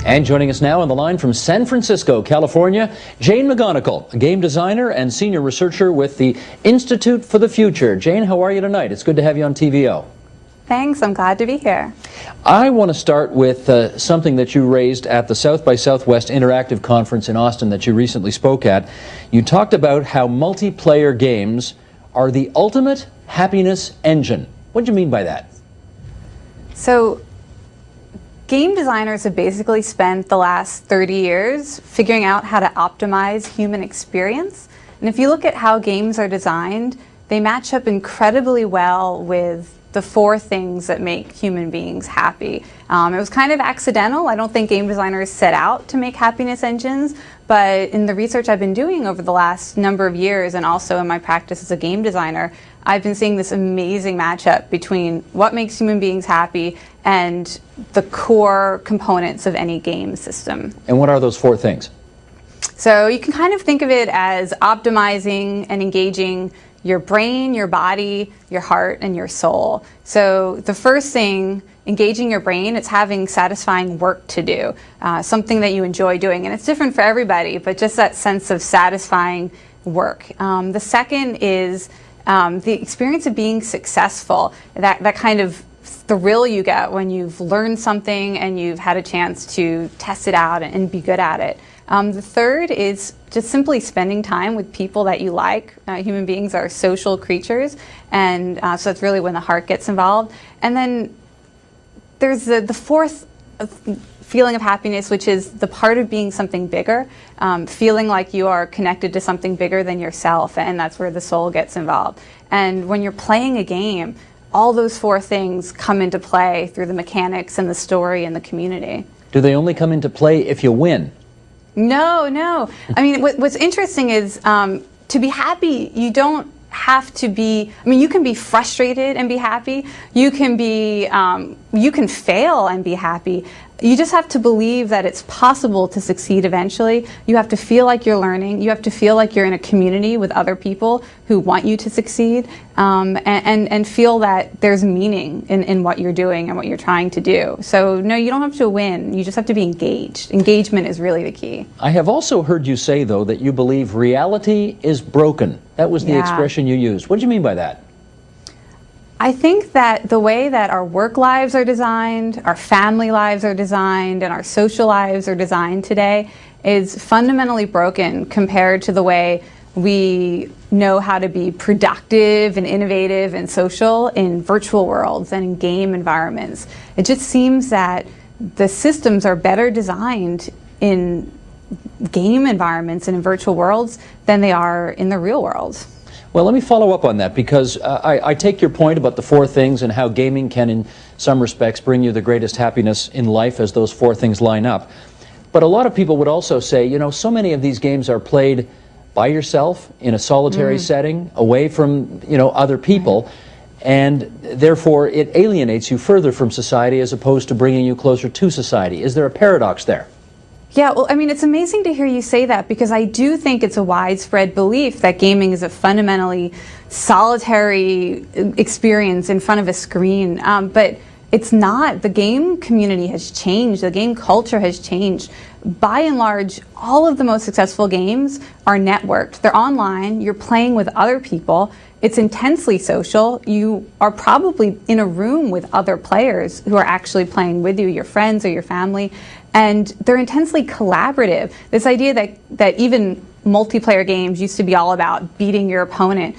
And joining us now on the line from San Francisco, California, Jane McGonigal, a game designer and senior researcher with the Institute for the Future. Jane, how are you tonight? It's good to have you on TVO. Thanks, I'm glad to be here. I want to start with something that you raised at the South by Southwest Interactive Conference in Austin that you recently spoke at. You talked about how multiplayer games are the ultimate happiness engine. What do you mean by that? So, game designers have basically spent the last 30 years figuring out how to optimize human experience. And if you look at how games are designed, they match up incredibly well with the 4 things that make human beings happy. It was kind of accidental. I don't think game designers set out to make happiness engines, but in the research I've been doing over the last number of years and also in my practice as a game designer, I've been seeing this amazing matchup between what makes human beings happy and the core components of any game system. And what are those 4 things? So you can kind of think of it as optimizing and engaging your brain, your body, your heart, and your soul. So the first thing, engaging your brain, it's having satisfying work to do, something that you enjoy doing. And it's different for everybody, but just that sense of satisfying work. The second is the experience of being successful, that kind of thrill you get when you've learned something and you've had a chance to test it out and be good at it. The third is just simply spending time with people that you like. Human beings are social creatures, and so that's really when the heart gets involved. And then there's the fourth feeling of happiness, which is the part of being something bigger, feeling like you are connected to something bigger than yourself, and that's where the soul gets involved. And when you're playing a game, all those 4 things come into play through the mechanics and the story and the community. Do they only come into play if you win? No. I mean, what's interesting is to be happy, you don't have to be, I mean, you can be frustrated and be happy. You can fail and be happy. You just have to believe that it's possible to succeed eventually. You have to feel like you're learning. You have to feel like you're in a community with other people who want you to succeed, and feel that there's meaning in what you're doing and what you're trying to do. So no, you don't have to win. You just have to be engaged. Engagement is really the key. I have also heard you say, though, that you believe reality is broken. That was the expression you used. What do you mean by that? I think that the way that our work lives are designed, our family lives are designed, and our social lives are designed today is fundamentally broken compared to the way we know how to be productive and innovative and social in virtual worlds and in game environments. It just seems that the systems are better designed in game environments and in virtual worlds than they are in the real world. Well, let me follow up on that, because I take your point about the 4 things and how gaming can, in some respects, bring you the greatest happiness in life as those 4 things line up. But a lot of people would also say, you know, so many of these games are played by yourself in a solitary setting, away from, you know, other people, and therefore it alienates you further from society as opposed to bringing you closer to society. Is there a paradox there? Yeah, well, I mean, it's amazing to hear you say that, because I do think it's a widespread belief that gaming is a fundamentally solitary experience in front of a screen. But it's not. The game community has changed. The game culture has changed. By and large, all of the most successful games are networked. They're online. You're playing with other people. It's intensely social. You are probably in a room with other players who are actually playing with you, your friends or your family. And they're intensely collaborative. This idea that even multiplayer games used to be all about beating your opponent.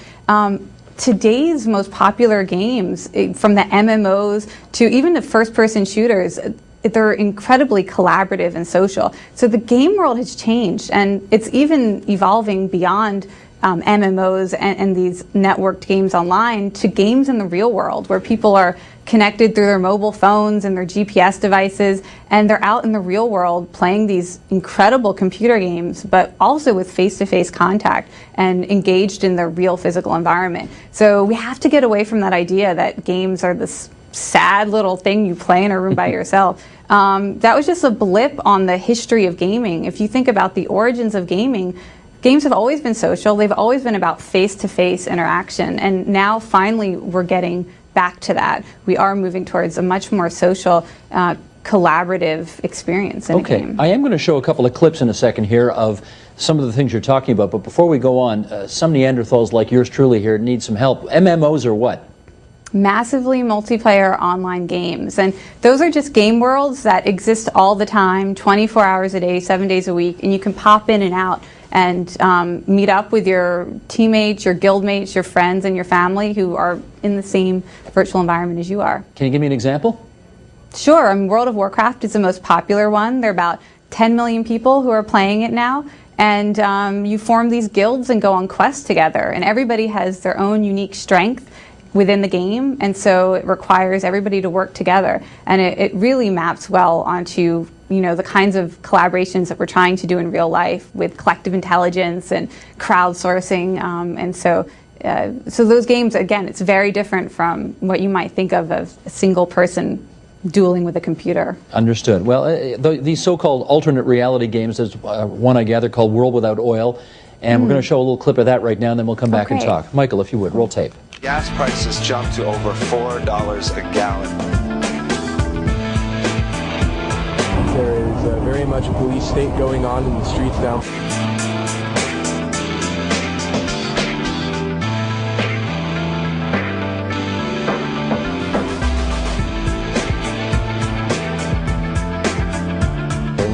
Today's most popular games, from the MMOs to even the first-person shooters, they're incredibly collaborative and social. So the game world has changed, and it's even evolving beyond MMOs and these networked games online to games in the real world, where people are connected through their mobile phones and their GPS devices, and they're out in the real world playing these incredible computer games, but also with face-to-face contact and engaged in the real physical environment. So we have to get away from that idea that games are this sad little thing you play in a room by yourself. That was just a blip on the history of gaming. If you think about the origins of gaming, games have always been social. They've always been about face-to-face interaction, and now finally we're getting back to that. We are moving towards a much more social collaborative experience in a game. I am going to show a couple of clips in a second here of some of the things you're talking about, but before we go on, some Neanderthals like yours truly here need some help. MMOs are what? Massively multiplayer online games, and those are just game worlds that exist all the time, 24 hours a day, 7 days a week, and you can pop in and out and meet up with your teammates, your guildmates, your friends, and your family who are in the same virtual environment as you are. Can you give me an example? Sure. I mean, World of Warcraft is the most popular one. There are about 10 million people who are playing it now, and you form these guilds and go on quests together, and everybody has their own unique strength within the game, and so it requires everybody to work together, and it really maps well onto the kinds of collaborations that we're trying to do in real life with collective intelligence and crowdsourcing, and so those games, again, it's very different from what you might think of as a single person dueling with a computer. Understood. Well, these so-called alternate reality games, there's one I gather called World Without Oil, and we're going to show a little clip of that right now, and then we'll come back and talk. Michael, if you would, roll tape. Gas prices jumped to over $4 a gallon. There is very much a police state going on in the streets now.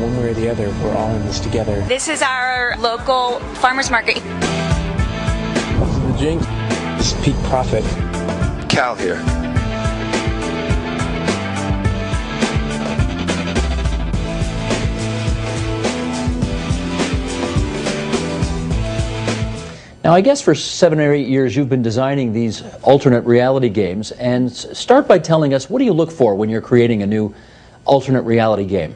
One way or the other, we're all in this together. This is our local farmers market. This is the jinx. This is peak profit. Cal here. Now, I guess for 7 or 8 years you've been designing these alternate reality games, and start by telling us, what do you look for when you're creating a new alternate reality game?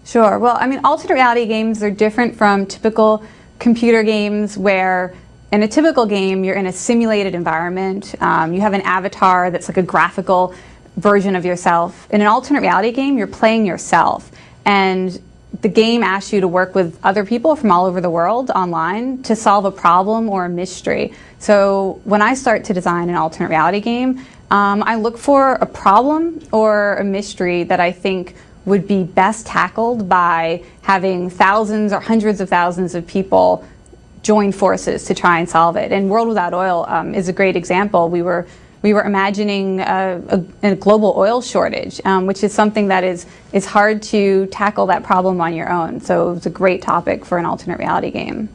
Sure. Well, I mean, alternate reality games are different from typical computer games where in a typical game, you're in a simulated environment. You have an avatar that's like a graphical version of yourself. In an alternate reality game, you're playing yourself. And the game asks you to work with other people from all over the world online to solve a problem or a mystery. So when I start to design an alternate reality game, I look for a problem or a mystery that I think would be best tackled by having thousands or hundreds of thousands of people join forces to try and solve it. And World Without Oil is a great example. We were imagining a global oil shortage, which is something that is hard to tackle that problem on your own. So it was a great topic for an alternate reality game.